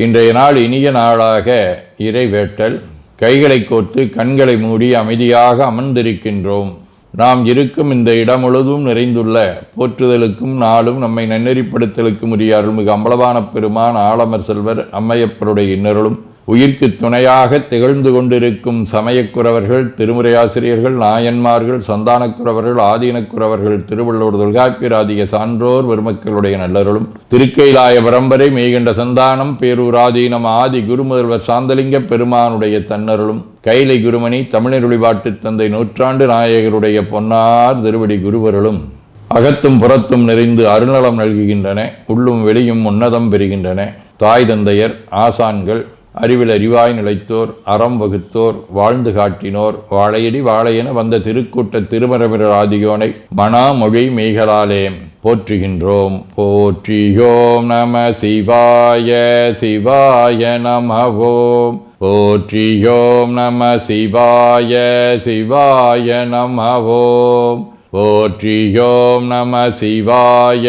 இன்றைய நாள் இனிய நாளாக இறைவேட்டல். கைகளை கோர்த்து கண்களை மூடி அமைதியாக அமர்ந்திருக்கின்றோம். நாம் இருக்கும் இந்த இடம் முழுதும் நிறைந்துள்ள போற்றுதலுக்கும் நாளும் நம்மை நன்னெறிப்படுத்தலுக்கும் உரிய அருள்மிகு அம்பலவான பெருமான் ஆலமர் செல்வர் அம்மையப்பருடைய இன்னருளும் உயிர்க்கு துணையாக திகழ்ந்து கொண்டிருக்கும் சமயக்குறவர்கள், திருமுறையாசிரியர்கள், நாயன்மார்கள், சந்தானக்குறவர்கள், ஆதீனக்குறவர்கள், திருவள்ளூர் தொல்காப்பியராதிய சான்றோர் பெருமக்களுடைய நல்லருளும் திருக்கைலாய பரம்பரை மெய்கண்ட சந்தானம் பேரூர் ஆதீனம் ஆதி குருமுதல்வர் சாந்தலிங்க பெருமானுடைய தன்னருளும் கைலை குருமணி தமிழருளி பாட்டு தந்தை நூற்றாண்டு நாயகருடைய பொன்னார் திருவடி குருவருளும் அகத்தும் புறத்தும் நிறைந்து அருநலம் நல்குகின்றன. உள்ளும் வெளியும் உன்னதம் பெறுகின்றன. தாய் தந்தையர், ஆசான்கள், அறிவில் அறிவாய் நிலைத்தோர், அறம் வகுத்தோர், வாழ்ந்து காட்டினோர், வாழையடி வாழையென வந்த திருக்கூட்ட திருமரபிரர் ஆதியோனை மனாமொழி மெய்களாலே போற்றுகின்றோம். போற்றியோம் நம சிவாய சிவாய நமவோம். போற்றியோம் நம சிவாய சிவாய நமவோம். போற்றியோம் நம சிவாய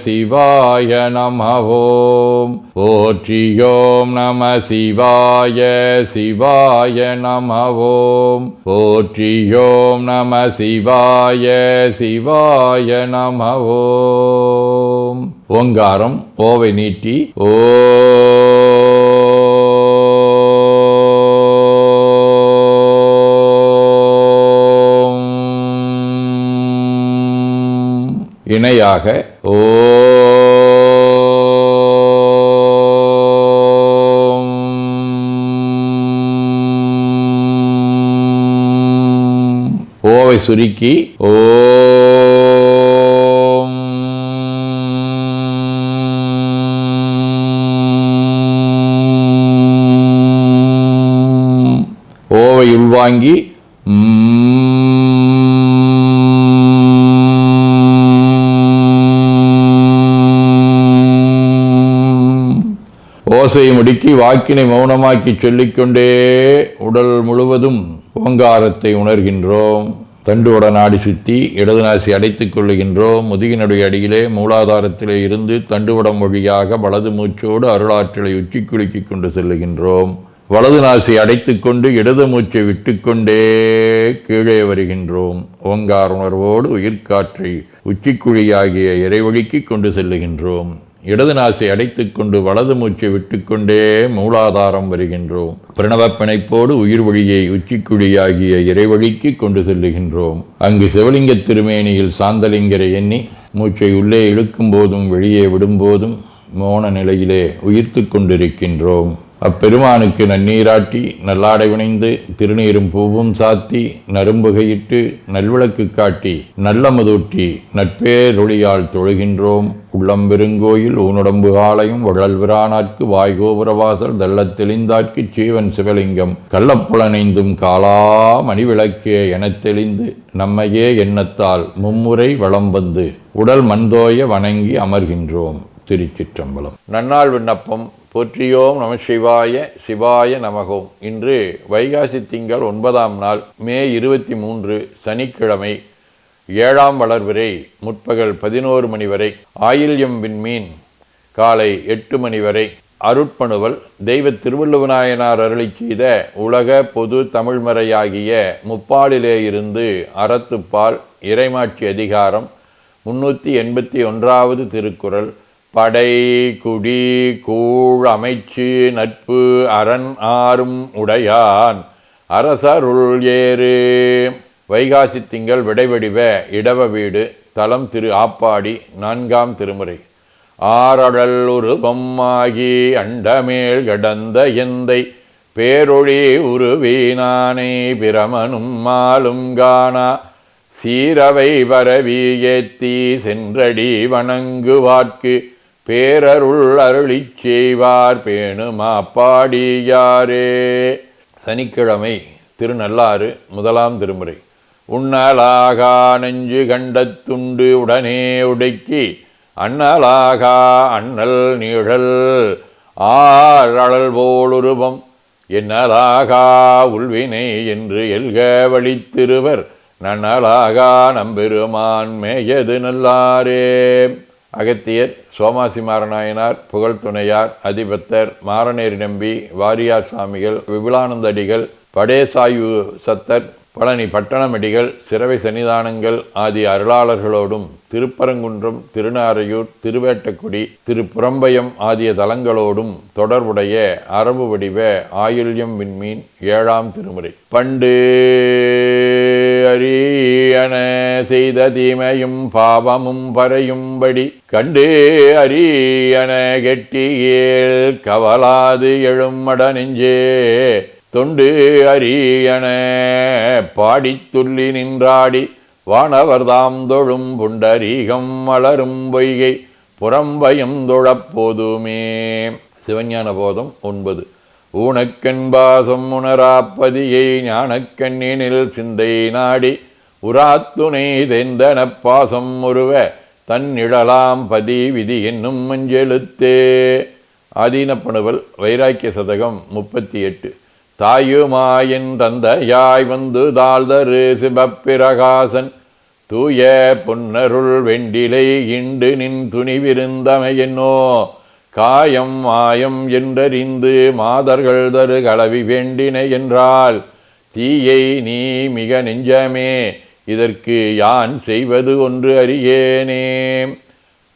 சிவாய நமவோம். போற்றியோம் நம சிவாய சிவாய நமவோம். போற்றியோம் நம சிவாய சிவாய நமவோம். ஓங்காரம் ஓவை நீட்டி ஓ இணையாக ஓம். ஓவை சுருக்கி ஓம். ஓவை உள்வாங்கி ஓசையை முடுக்கி வாக்கினை மௌனமாக்கி சொல்லிக்கொண்டே உடல் முழுவதும் ஓங்காரத்தை உணர்கின்றோம். தண்டுவட நாடி சுற்றி இடது நாசி அடைத்துக் கொள்ளுகின்றோம். முதுகினுடைய அடியிலே மூலாதாரத்திலே இருந்து தண்டுவடம் வழியாக வலது மூச்சோடு அருளாற்றலை உச்சி குலுக்கி கொண்டு செல்லுகின்றோம். வலது நாசி அடைத்துக் கொண்டு இடது மூச்சை விட்டுக்கொண்டே கீழே வருகின்றோம். ஓங்கார உணர்வோடு உயிர்காற்றை உச்சிக்குழியாகிய இறைவழிக்கு கொண்டு செல்லுகின்றோம். இடது நாசை அடைத்துக் கொண்டு வலது மூச்சை விட்டுக்கொண்டே மூலாதாரம் வருகின்றோம். பிரணவ பிணைப்போடு உயிர் வழியை உச்சிக்குழியாகிய இறைவழிக்கு கொண்டு செல்லுகின்றோம். அங்கு சிவலிங்க திருமேனியில் சாந்தலிங்கரை எண்ணி மூச்சை உள்ளே இழுக்கும் போதும் வெளியே விடும்போதும் மோன நிலையிலே உயிர்த்து கொண்டிருக்கின்றோம். அப்பெருமானுக்கு நன்னீராட்டி நல்லாடை வினைந்து திருநீரும் பூவும் சாத்தி நரும்புகையிட்டு நல்விளக்கு காட்டி நல்லமுதூட்டி நட்பேரொழியால் தொழுகின்றோம். உள்ளம் பெருங்கோயில் ஊனுடம்பு ஆலயம் வழல்விரானார்க்கு வாய்கோபுரவாசல் தள்ளத் தெளிந்தார்க்கு சீவன் சிவலிங்கம் கள்ளப்புலனைந்தும் காலா மணிவிளக்கே எனத் தெளிந்து நம்மையே எண்ணத்தால் மும்முறை வளம் வந்து உடல் மண்தோய வணங்கி அமர்கின்றோம். திருச்சிற்றம்பலம். நன்னாள் விண்ணப்பம். போற்றியோம் நம சிவாய சிவாய நமகோம். இன்று வைகாசி திங்கள் 9ஆம் நாள், மே 23 சனிக்கிழமை, 7ஆம் வளர்விரை முற்பகல் 11 மணி வரை, ஆயில்யம் விண்மீன் காலை 8 மணி வரை. அருட்பணுவல் தெய்வ திருவள்ளுவநாயனார் அருளி செய்த உலக பொது தமிழ்மறையாகிய முப்பாலிலே இருந்து அறத்துப்பால் இறைமாட்சி அதிகாரம் 381வது திருக்குறள். படை குடி கூழ் அமைச்சு நட்பு அரண் ஆறும் உடையான் அரசருள் ஏறு. வைகாசி திங்கள் விடைவடிவ இடவ வீடு. தலம் திரு ஆப்பாடி. 4ஆம் திருமுறை. ஆரழல் உருவமாகி அண்டமேல் கடந்த எந்தை பேரொழி உருவீனானை பிரமனும் மாலும் காணா சீரவை பரவி ஏத்தி சென்றடி வணங்குவார்க்கு பேரருள் அருளிச் செய்வார் பேணுமாப்பாடியாரே. சனிக்கிழமை. திருநள்ளாறு. 1ஆம் திருமுறை. உண்ணலாகா நெஞ்சு கண்டத்துண்டு உடனே உடைக்கி அண்ணலாகா அண்ணல் நீழல் ஆரழல் போலுருவம் என்னலாகா உள்வினை என்று எல்க வழித்திருவர் நன்னலாகா நம்பெருமான் மேயது நல்லாரே. அகத்தியர் சோமாசி மாரநாயனார், புகழ்துணையார், அதிபத்தர், மாரநேரி நம்பி, வாரியார் சாமிகள், விபுலானந்தடிகள், படேசாயு சத்தர், பழனி பட்டணமடிகள், சிறவை சன்னிதானங்கள் ஆதி அருளாளர்களோடும் திருப்பரங்குன்றம், திருநாரையூர், திருவேட்டக்குடி, திருப்புறம்பயம் ஆகிய தலங்களோடும் தொடர்புடைய அரபு வடிவ ஆயுள்யம் விண்மீன் 7ஆம் திருமுறை. பண்டு அரியன செய்த தீமையும் பாவமும் பறையும்படி கண்டு அரியன கெட்டியேல் கவலாது எழுமட நெஞ்சே தொண்டு அரியன பாடித்துள்ளி நின்றாடி வானவர்தாம் தொழும் புண்டரீகம் மலரும் பொய்கை புறம்பயம் தொழப்போதுமே. சிவஞான போதம் 9. ஊனக்கண் பாசம் உணராப்பதியை ஞானக்கண்ணினில் சிந்தை நாடி உராத்துணை தெந்தன பாசம் ஒருவ தன்னிழலாம் பதி விதி என்னும் மஞ்செழுத்தே. ஆதீனப்பணுவல் வைராக்கிய சதகம் 38. தாயுமாயின் தந்தையாய் வந்து தாழ்தரு சிவப்பிரகாசன் தூய பொன்னருள் வெண்டிலை இண்டு நின் துணிவிருந்தமையென்னோ காயம் மாயம் என்றறிந்து மாதர்கள் தரு களவி வேண்டினை என்றால் தீயை நீ மிக நெஞ்சமே இதற்கு யான் செய்வது ஒன்று அறியேனே.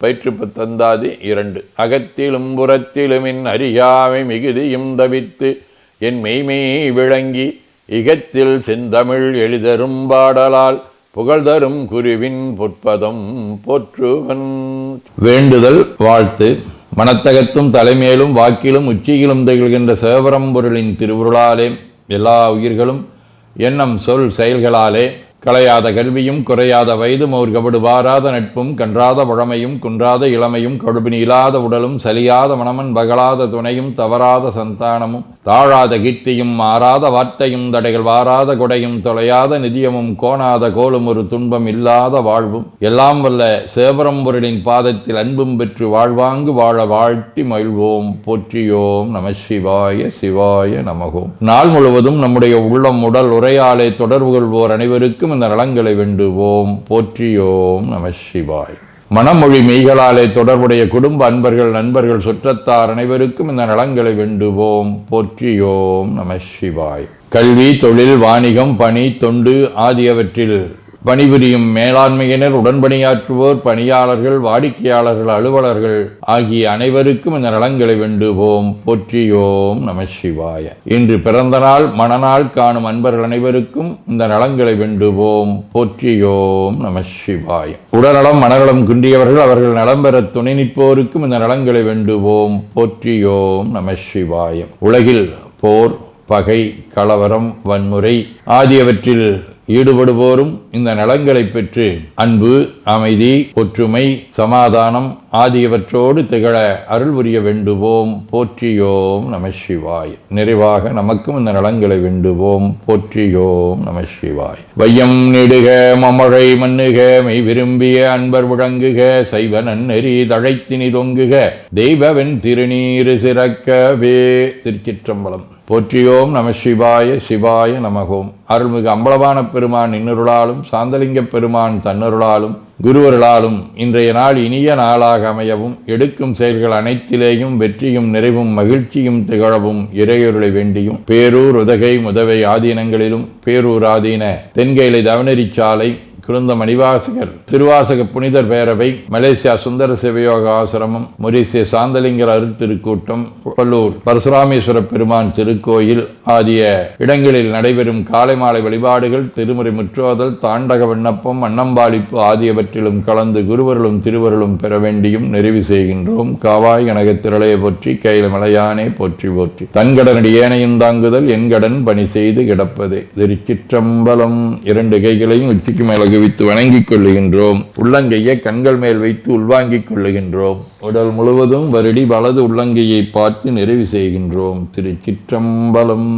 பயிற்றுப்பு தந்தாதி 2. அகத்திலும் புறத்திலுமின் அறியாமை மிகுதியும் தவித்து என் மெய்மை விளங்கி இகத்தில் செந்தமிழ் எளிதரும் பாடலால் புகழ்தரும் குருவின் பொற்பதம் போற்றுவன். வேண்டுதல் வாழ்த்து. மனத்தகத்தும் தலைமையிலும் வாக்கிலும் உச்சியிலும் திகழ்கின்ற சிவபரம்பொருளின் திருவுருளாலே எல்லா உயிர்களும் எண்ணம் சொல் செயல்களாலே களையாத கல்வியும் குறையாத வயதும் ஒரு கபடு வாராத நட்பும் கன்றாத பழமையும் குன்றாத இளமையும் கடுபினி இல்லாத உடலும் சலியாத மனமன் பகலாத துணையும் தவறாத சந்தானமும் தாழாத கீர்த்தியும் மாறாத வார்த்தையும் தடைகள் வாராத கொடையும் தொலையாத நிதியமும் கோணாத கோலும் ஒரு துன்பம் இல்லாத வாழ்வும் எல்லாம் வல்ல சிவபரம்பொருளின் பாதத்தில் அன்பும் பெற்று வாழ்வாங்கு வாழ வாழ்த்தி மகிழ்வோம். போற்றியோம் நம சிவாய சிவாய நமகோம். நாள் முழுவதும் நம்முடைய உள்ளம் உடல் உரையாலே தொடர்பு கொள்வோர் அனைவருக்கும் இந்த நலங்களை வேண்டுவோம். போற்றியோம் நம சிவாய். மனமொழி மெய்களாலே தொடர்புடைய குடும்ப அன்பர்கள் நண்பர்கள் சுற்றத்தார் அனைவருக்கும் இந்த நலங்களை வேண்டுவோம். போற்றியோம் நம சிவாய். கல்வி, தொழில், வாணிகம், பணி, தொண்டு ஆகியவற்றில் பணிபுரியும் மேலாண்மையினர், உடன்பணியாற்றுவோர், பணியாளர்கள், வாடிக்கையாளர்கள், அலுவலர்கள் ஆகிய அனைவருக்கும் இந்த நலங்களை வேண்டுவோம். போற்றியோம் நம சிவாய. இன்று பிறந்த நாள் மணநாள் காணும் அன்பர்கள் அனைவருக்கும் இந்த நலங்களை வேண்டுவோம். போற்றியோம் நம சிவாய. உடல்நலம் மனநலம் குன்றியவர்கள் அவர்கள் நலம் பெற துணை நிற்போருக்கும் இந்த நலங்களை வேண்டுவோம். போற்றியோம் நம சிவாய. உலகில் போர், பகை, கலவரம், வன்முறை ஆகியவற்றில் ஈடுபடுவோரும் இந்த நலங்களை பெற்று அன்பு, அமைதி, ஒற்றுமை, சமாதானம் ஆகியவற்றோடு திகழ அருள் புரிய வேண்டுவோம். போற்றியோம் நம சிவாய். நிறைவாக நமக்கும் இந்த நலங்களை வேண்டுவோம். போற்றியோம் நம சிவாய். வையம் நெடுக மமழை மண்ணுக மெய் விரும்பிய அன்பர் முழங்குக சைவ நன்னெறி தழைத்தினி தொங்குக தெய்வவன் திருநீரு சிறக்கவே. திருச்சிற்றம்பலம். போற்றியோம் நம சிவாய சிவாய நமகோம். அருள்மிகு அம்பலவான பெருமான் இன்னருளாலும் சாந்தலிங்க பெருமான் தன்னருளாலும் குருவருளாலும் இன்றைய நாள் இனிய நாளாக அமையவும் எடுக்கும் செயல்கள் அனைத்திலேயும் வெற்றியும் நிறைவும் மகிழ்ச்சியும் திகழவும் இறையொருளை வேண்டியும் பேரூர் உதகை முதவை ஆதீனங்களிலும் பேரூர் ஆதீன தென்கேலை தவனரிச்சாலை குருந்த மணிவாசகர் திருவாசக புனிதர் பேரவை, மலேசியா சுந்தர சிவயோக ஆசிரமம், மொரீசிய சாந்தலிங்கர் அருட்திருக்கூட்டம், பல்லூர் பரசுராமேஸ்வர பெருமான் திருக்கோயில் ஆகிய இடங்களில் நடைபெறும் காலை மாலை வழிபாடுகள், திருமுறை முற்றோதல், தாண்டக விண்ணப்பம், அன்னம்பாளிப்பு ஆகியவற்றிலும் கலந்து குருவர்களும் திருவருளும் பெற வேண்டியும் நிறைவு செய்கின்றோம். காவாய் கனகத் திரளைய போற்றி கையில மலையானே போற்றி போற்றி தன்கடனடி ஏனையும் தாங்குதல் என்கடன் பணி செய்து கிடப்பதே. திருச்சிற்றம்பலம். 2 கைகளையும் உச்சிக்கு மேல குவித்து வணங்கிக் கொள்ளுகின்றோம். உள்ளங்கையை கண்கள் மேல் வைத்து உள்வாங்கிக் கொள்ளுகின்றோம். உடல் முழுவதும் வருடி வலது உள்ளங்கையை பார்த்து நிறைவு செய்கின்றோம். திருச்சிற்றம்பலம்.